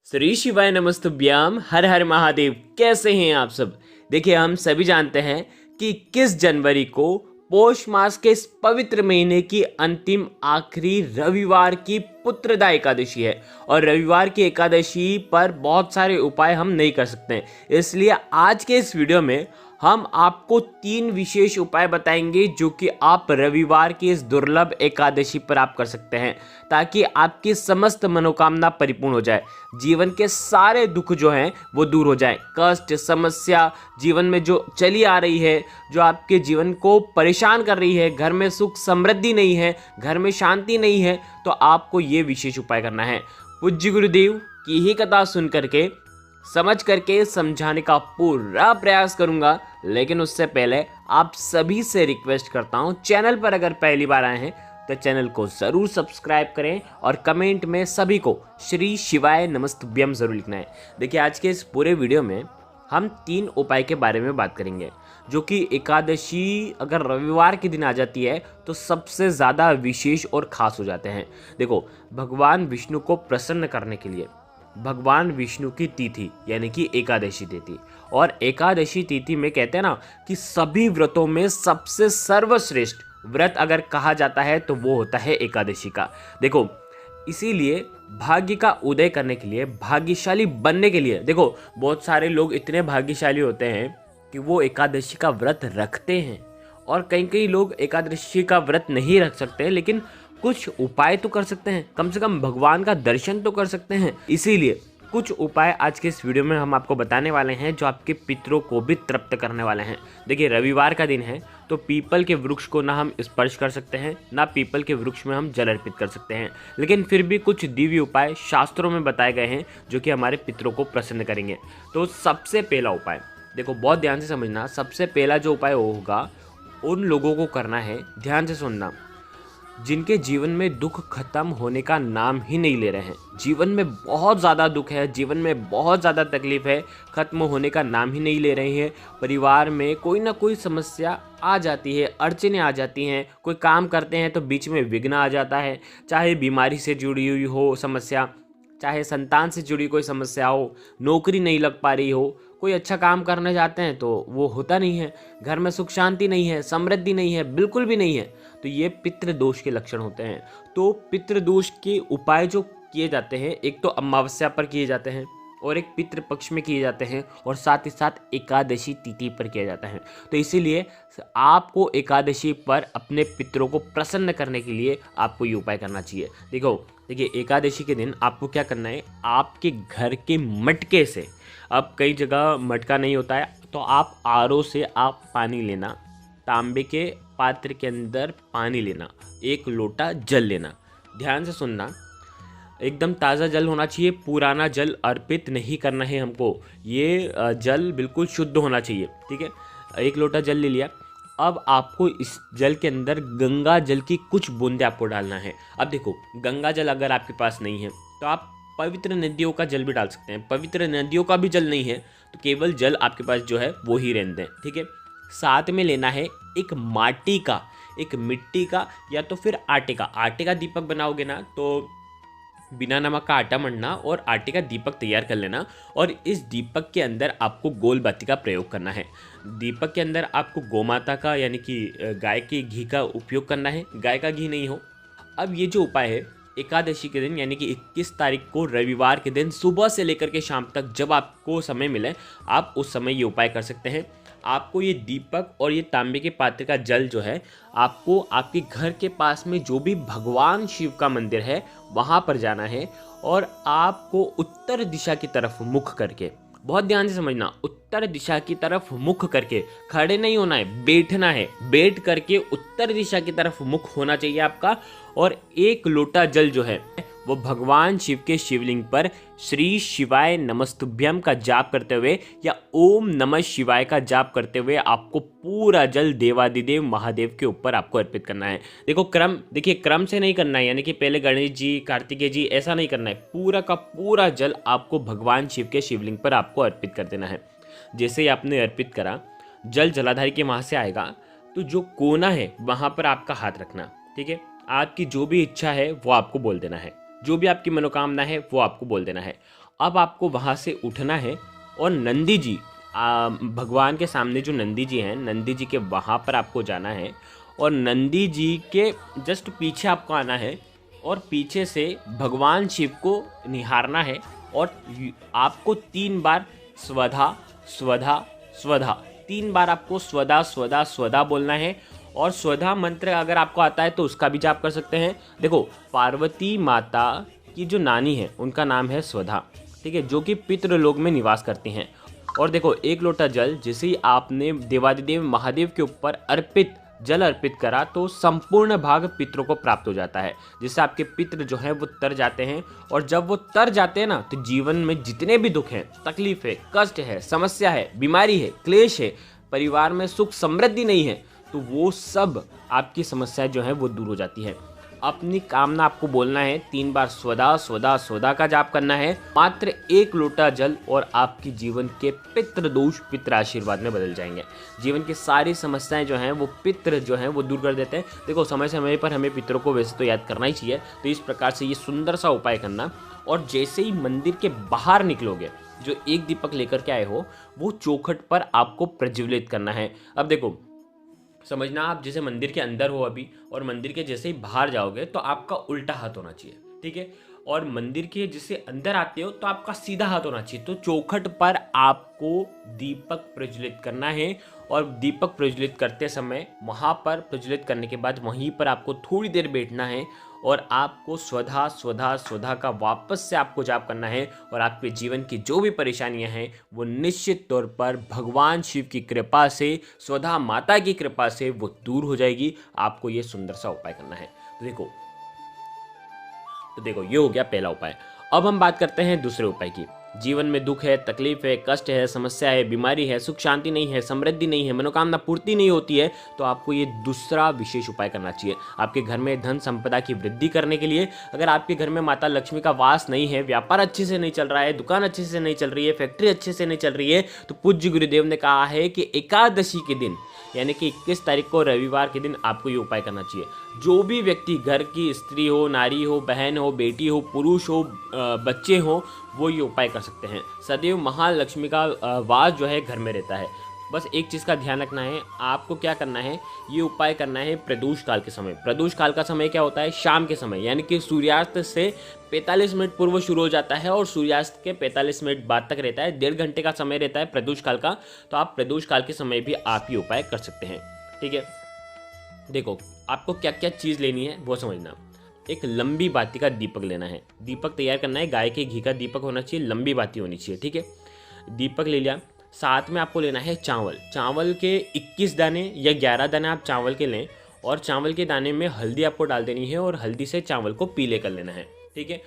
श्री शिवाय नमस्तुभ्याम। हर हर महादेव। कैसे हैं आप सब। देखिए, हम सभी जानते हैं कि 21 जनवरी को पौष मास के इस पवित्र महीने की अंतिम आखिरी रविवार की पुत्रदा एकादशी है। और रविवार की एकादशी पर बहुत सारे उपाय हम नहीं कर सकते हैं, इसलिए आज के इस वीडियो में हम आपको 3 विशेष उपाय बताएंगे जो कि आप रविवार की इस दुर्लभ एकादशी पर आप कर सकते हैं, ताकि आपकी समस्त मनोकामना परिपूर्ण हो जाए, जीवन के सारे दुख जो हैं वो दूर हो जाए। कष्ट, समस्या जीवन में जो चली आ रही है, जो आपके जीवन को परेशान कर रही है, घर में सुख समृद्धि नहीं है, घर में शांति नहीं है, तो आपको ये विशेष उपाय करना है। पूज्य गुरुदेव की ही कथा सुन करके समझ करके समझाने का पूरा प्रयास करूंगा, लेकिन उससे पहले आप सभी से रिक्वेस्ट करता हूं, चैनल पर अगर पहली बार आए हैं तो चैनल को जरूर सब्सक्राइब करें और कमेंट में सभी को श्री शिवाय नमस्तुभ्यम जरूर लिखना है। देखिए, आज के इस पूरे वीडियो में हम 3 उपाय के बारे में बात करेंगे, जो कि एकादशी अगर रविवार के दिन आ जाती है तो सबसे ज़्यादा विशेष और खास हो जाते हैं। देखो, भगवान विष्णु को प्रसन्न करने के लिए भगवान विष्णु की तिथि यानी कि एकादशी तिथि, और एकादशी तिथि में कहते हैं ना कि सभी व्रतों में सबसे सर्वश्रेष्ठ व्रत अगर कहा जाता है तो वो होता है एकादशी का। देखो, इसीलिए भाग्य का उदय करने के लिए, भाग्यशाली बनने के लिए, देखो बहुत सारे लोग इतने भाग्यशाली होते हैं कि वो एकादशी का व्रत रखते हैं, और कई कई लोग एकादशी का व्रत नहीं रख सकते, लेकिन कुछ उपाय तो कर सकते हैं, कम से कम भगवान का दर्शन तो कर सकते हैं। इसीलिए कुछ उपाय आज के इस वीडियो में हम आपको बताने वाले हैं जो आपके पितरों को भी तृप्त करने वाले हैं। देखिए, रविवार का दिन है तो पीपल के वृक्ष को ना हम स्पर्श कर सकते हैं, ना पीपल के वृक्ष में हम जल अर्पित कर सकते हैं, लेकिन फिर भी कुछ दिव्य उपाय शास्त्रों में बताए गए हैं जो कि हमारे पितरों को प्रसन्न करेंगे। तो सबसे पहला उपाय, देखो बहुत ध्यान से समझना, सबसे पहला जो उपाय होगा उन लोगों को करना है, ध्यान से सुनना, जिनके जीवन में दुख खत्म होने का नाम ही नहीं ले रहे हैं। जीवन में बहुत ज़्यादा दुख है, जीवन में बहुत ज़्यादा तकलीफ है, खत्म होने का नाम ही नहीं ले रही हैं। परिवार में कोई ना कोई समस्या आ जाती है, अड़चनें आ जाती हैं, कोई काम करते हैं तो बीच में विघ्न आ जाता है, चाहे बीमारी से जुड़ी हुई हो समस्या, चाहे संतान से जुड़ी कोई समस्या हो, नौकरी नहीं लग पा रही हो, कोई अच्छा काम करने जाते हैं तो वो होता नहीं है, घर में सुख शांति नहीं है, समृद्धि नहीं है, बिल्कुल भी नहीं है, तो ये पितृ दोष के लक्षण होते हैं। तो पितृ दोष के उपाय जो किए जाते हैं, एक तो अमावस्या पर किए जाते हैं, और एक पितृ पक्ष में किए जाते हैं, और साथ ही साथ एकादशी तिथि पर किया जाता है। तो इसीलिए आपको एकादशी पर अपने पितरों को प्रसन्न करने के लिए आपको ये उपाय करना चाहिए। देखिए, एकादशी के दिन आपको क्या करना है, आपके घर के मटके से, अब कई जगह मटका नहीं होता है तो आप आरओ से आप पानी लेना, तांबे के पात्र के अंदर पानी लेना, 1 लोटा जल लेना। ध्यान से सुनना, एकदम ताज़ा जल होना चाहिए, पुराना जल अर्पित नहीं करना है हमको, ये जल बिल्कुल शुद्ध होना चाहिए, ठीक है। 1 लोटा जल ले लिया। अब आपको इस जल के अंदर गंगा जल की कुछ बूंदे आपको डालना है। अब देखो, गंगा जल अगर आपके पास नहीं है तो आप पवित्र नदियों का जल भी डाल सकते हैं। पवित्र नदियों का भी जल नहीं है तो केवल जल आपके पास जो है वो ही रहने दें, ठीक है। साथ में लेना है एक माटी का, एक मिट्टी का, या तो फिर आटे का दीपक बनाओगे ना तो बिना नमक का आटा मढ़ना और आटे का दीपक तैयार कर लेना, और इस दीपक के अंदर आपको गोल बाती का प्रयोग करना है। दीपक के अंदर आपको गोमाता का यानी कि गाय के घी का उपयोग करना है, गाय का घी नहीं हो। अब ये जो उपाय है, एकादशी के दिन यानी कि 21 तारीख को रविवार के दिन सुबह से लेकर के शाम तक जब आपको समय मिले, आप उस समय ये उपाय कर सकते हैं। आपको ये दीपक और ये तांबे के पात्र का जल जो है, आपको आपके घर के पास में जो भी भगवान शिव का मंदिर है वहाँ पर जाना है, और आपको उत्तर दिशा की तरफ मुख करके, बहुत ध्यान से समझना, उत्तर दिशा की तरफ मुख करके, खड़े नहीं होना है, बैठना है, बैठ करके उत्तर दिशा की तरफ मुख होना चाहिए आपका, और 1 लोटा जल जो है वो भगवान शिव के शिवलिंग पर श्री शिवाय नमस्तुभ्यम का जाप करते हुए या ओम नमः शिवाय का जाप करते हुए आपको पूरा जल देवादिदेव महादेव के ऊपर आपको अर्पित करना है। देखिए क्रम से नहीं करना है, यानी कि पहले गणेश जी, कार्तिकेय जी, ऐसा नहीं करना है। पूरा का पूरा जल आपको भगवान शिव के शिवलिंग पर आपको अर्पित कर देना है। जैसे ही आपने अर्पित करा, जल जलाधारी के वहाँ से आएगा तो जो कोना है वहाँ पर आपका हाथ रखना, ठीक है। आपकी जो भी इच्छा है वो आपको बोल देना है। जो भी आपकी मनोकामना है वो आपको बोल देना है। अब आपको वहाँ से उठना है और नंदी जी, भगवान के सामने जो नंदी जी हैं, नंदी जी के वहाँ पर आपको जाना है और नंदी जी के जस्ट पीछे आपको आना है और पीछे से भगवान शिव को निहारना है और आपको 3 बार स्वधा स्वधा स्वधा, 3 बार आपको स्वधा स्वधा स्वधा बोलना है। और स्वधा मंत्र अगर आपको आता है तो उसका भी जाप कर सकते हैं। देखो, पार्वती माता की जो नानी है उनका नाम है स्वधा, ठीक है, जो कि पितृलोक में निवास करती हैं। और देखो, 1 लोटा जल जिसे ही आपने देवादिदेव महादेव के ऊपर जल अर्पित करा तो संपूर्ण भाग पितरों को प्राप्त हो जाता है, जिससे आपके पितृ जो हैं वो तर जाते हैं। और जब वो तर जाते हैं ना, तो जीवन में जितने भी दुख हैं, तकलीफ है, कष्ट है, समस्या है, बीमारी है, क्लेश है, परिवार में सुख समृद्धि नहीं है, तो वो सब आपकी समस्याएं जो हैं वो दूर हो जाती है। अपनी कामना आपको बोलना है, 3 बार स्वधा स्वधा स्वधा का जाप करना है, मात्र 1 लोटा जल, और आपकी जीवन के पितृ दोष पितृ आशीर्वाद में बदल जाएंगे। जीवन की सारी समस्याएं जो हैं वो पितृ जो हैं वो दूर कर देते हैं। देखो, समय समय पर हमें पितरों को वैसे तो याद करना ही चाहिए, तो इस प्रकार से ये सुंदर सा उपाय करना। और जैसे ही मंदिर के बाहर निकलोगे, जो 1 दीपक लेकर के आए हो वो चौखट पर आपको प्रज्वलित करना है। अब देखो, समझना, आप जैसे मंदिर के अंदर हो अभी और मंदिर के जैसे ही बाहर जाओगे तो आपका उल्टा हाथ होना चाहिए, ठीक है, और मंदिर के जैसे अंदर आते हो तो आपका सीधा हाथ होना चाहिए। तो चौखट पर आपको दीपक प्रज्वलित करना है और दीपक प्रज्वलित करते समय वहाँ पर प्रज्वलित करने के बाद वहीं पर आपको थोड़ी देर बैठना है और आपको स्वधा स्वधा स्वधा का वापस से आपको जाप करना है। और आपके जीवन की जो भी परेशानियां हैं वो निश्चित तौर पर भगवान शिव की कृपा से, स्वधा माता की कृपा से वो दूर हो जाएगी। आपको ये सुंदर सा उपाय करना है। तो देखो ये हो गया पहला उपाय। अब हम बात करते हैं दूसरे उपाय की। जीवन में दुख है, तकलीफ है, कष्ट है, समस्या है, बीमारी है, सुख शांति नहीं है, समृद्धि नहीं है, मनोकामना पूर्ति नहीं होती है, तो आपको ये दूसरा विशेष उपाय करना चाहिए। आपके घर में धन संपदा की वृद्धि करने के लिए, अगर आपके घर में माता लक्ष्मी का वास नहीं है, व्यापार अच्छे से नहीं चल रहा है, दुकान अच्छे से नहीं चल रही है, फैक्ट्री अच्छे से नहीं चल रही है, तो पूज्य गुरुदेव ने कहा है कि एकादशी के दिन यानी कि 21 तारीख को रविवार के दिन आपको ये उपाय करना चाहिए। जो भी व्यक्ति, घर की स्त्री हो, नारी हो, बहन हो, बेटी हो, पुरुष हो, बच्चे हो, वो ये उपाय कर सकते हैं। सदैव महालक्ष्मी का वास जो है घर में रहता है। बस एक चीज़ का ध्यान रखना है, आपको क्या करना है, ये उपाय करना है प्रदोष काल के समय। प्रदोष काल का समय क्या होता है? शाम के समय, यानी कि सूर्यास्त से 45 मिनट पूर्व शुरू हो जाता है और सूर्यास्त के 45 मिनट बाद तक रहता है। 1.5 घंटे का समय रहता है प्रदोष काल का। तो आप प्रदोष काल के समय भी आप ये उपाय कर सकते हैं, ठीक है। देखो, आपको क्या क्या चीज़ लेनी है वो समझना। एक लंबी बाती का दीपक लेना है। दीपक तैयार करना है, गाय के घी का दीपक होना चाहिए, लंबी बाती होनी चाहिए, ठीक है। दीपक ले लिया। साथ में आपको लेना है चावल। चावल के 21 दाने या 11 दाने आप चावल के लें और चावल के दाने में हल्दी आपको डाल देनी है और हल्दी से चावल को पीले कर लेना है, ठीक है।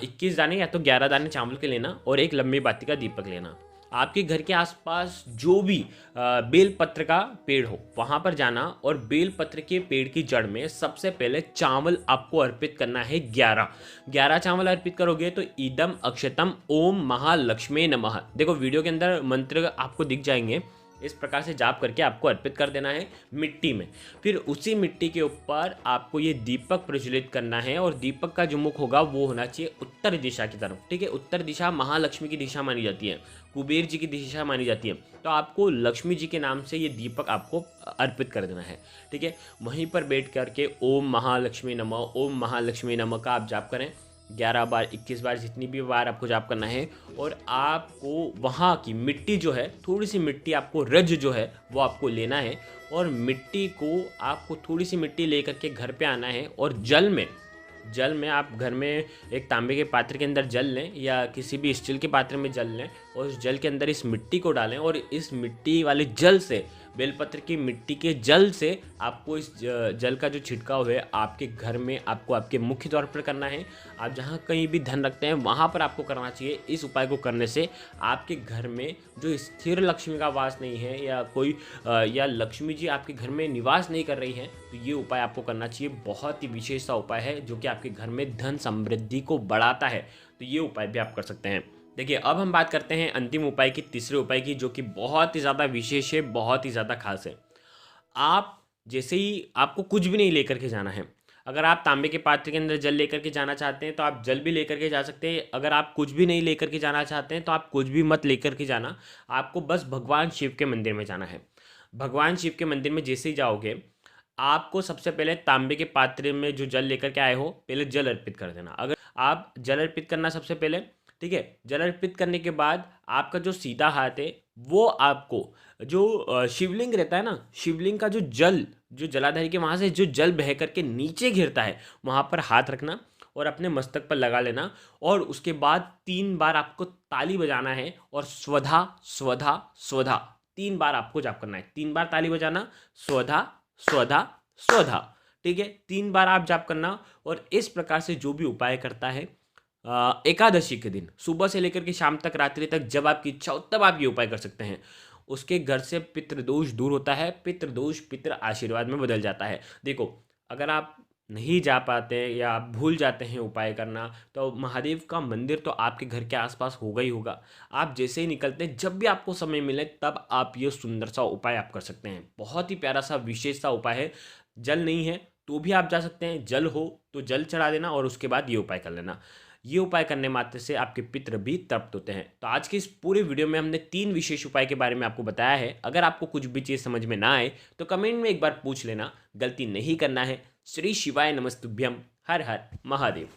21 दाने या तो 11 दाने चावल के लेना और एक लंबी बाती का दीपक लेना। आपके घर के आसपास जो भी बेल पत्र का पेड़ हो वहाँ पर जाना और बेल पत्र के पेड़ की जड़ में सबसे पहले चावल आपको अर्पित करना है। 11 चावल अर्पित करोगे तो इदम अक्षतम ओम महालक्ष्मी नमः। देखो, वीडियो के अंदर मंत्र आपको दिख जाएंगे। इस प्रकार से जाप करके आपको अर्पित कर देना है मिट्टी में। फिर उसी मिट्टी के ऊपर आपको ये दीपक प्रज्वलित करना है और दीपक का जो मुख होगा वो होना चाहिए उत्तर दिशा की तरफ, ठीक है। उत्तर दिशा महालक्ष्मी की दिशा मानी जाती है, कुबेर जी की दिशा मानी जाती है। तो आपको लक्ष्मी जी के नाम से ये दीपक आपको अर्पित कर देना है, ठीक है। वहीं पर बैठ करके ओम महालक्ष्मी नमः, ओम महालक्ष्मी नमः का आप जाप करें 11 बार, 21 बार, जितनी भी बार आपको जाप करना है। और आपको वहाँ की मिट्टी जो है, थोड़ी सी मिट्टी आपको, रज जो है वो आपको लेना है और मिट्टी को आपको थोड़ी सी मिट्टी लेकर के घर पे आना है और जल में आप घर में एक तांबे के पात्र के अंदर जल लें या किसी भी स्टील के पात्र में जल लें और उस जल के अंदर इस मिट्टी को डालें और इस मिट्टी वाले जल से, बेलपत्र की मिट्टी के जल से आपको इस जल का जो छिड़काव है आपके घर में आपको आपके मुख्य द्वार पर करना है। आप जहाँ कहीं भी धन रखते हैं वहाँ पर आपको करना चाहिए। इस उपाय को करने से आपके घर में जो स्थिर लक्ष्मी का वास नहीं है या कोई या लक्ष्मी जी आपके घर में निवास नहीं कर रही है, तो ये उपाय आपको करना चाहिए। बहुत ही विशेष सा उपाय है जो कि आपके घर में धन समृद्धि को बढ़ाता है। तो ये उपाय भी आप कर सकते हैं। देखिए, अब हम बात करते हैं अंतिम उपाय की, तीसरे उपाय की, जो कि बहुत ही ज़्यादा विशेष है, बहुत ही ज़्यादा खास है। आप जैसे ही, आपको कुछ भी नहीं लेकर के जाना है। अगर आप तांबे के पात्र के अंदर जल लेकर के जाना चाहते हैं तो आप जल भी लेकर के जा सकते हैं। अगर आप कुछ भी नहीं लेकर के जाना चाहते हैं तो आप कुछ भी मत लेकर के जाना, आपको बस भगवान शिव के मंदिर में जाना है। भगवान शिव के मंदिर में जैसे ही जाओगे, आपको सबसे पहले तांबे के पात्र में जो जल लेकर के आए हो, पहले जल अर्पित कर देना। अगर आप जल अर्पित करना सबसे पहले, ठीक है। जल अर्पित करने के बाद आपका जो सीधा हाथ है वो आपको जो शिवलिंग रहता है ना, शिवलिंग का जो जल, जो जलाधारी के वहाँ से जो जल बह करके नीचे गिरता है, वहाँ पर हाथ रखना और अपने मस्तक पर लगा लेना। और उसके बाद 3 बार आपको ताली बजाना है और स्वधा स्वधा स्वधा 3 बार आपको जाप करना है। 3 बार ताली बजाना, स्वधा स्वधा स्वधा, ठीक है। 3 बार आप जाप करना। और इस प्रकार से जो भी उपाय करता है, एकादशी के दिन सुबह से लेकर के शाम तक, रात्रि तक, जब आपकी इच्छा हो तब आप ये उपाय कर सकते हैं। उसके घर से पितृदोष दूर होता है, पितृदोष पितृ आशीर्वाद में बदल जाता है। देखो, अगर आप नहीं जा पाते या आप भूल जाते हैं उपाय करना, तो महादेव का मंदिर तो आपके घर के आसपास होगा ही होगा। आप जैसे ही निकलते हैं, जब भी आपको समय मिले तब आप ये सुंदर सा उपाय आप कर सकते हैं। बहुत ही प्यारा सा विशेष सा उपाय है। जल नहीं है तो भी आप जा सकते हैं, जल हो तो जल चढ़ा देना और उसके बाद ये उपाय कर लेना। ये उपाय करने मात्र से आपके पितृ भी तृप्त होते हैं। तो आज की इस पूरे वीडियो में हमने 3 विशेष उपाय के बारे में आपको बताया है। अगर आपको कुछ भी चीज़ समझ में ना आए तो कमेंट में एक बार पूछ लेना, गलती नहीं करना है। श्री शिवाय नमस्तुभ्यम। हर हर महादेव।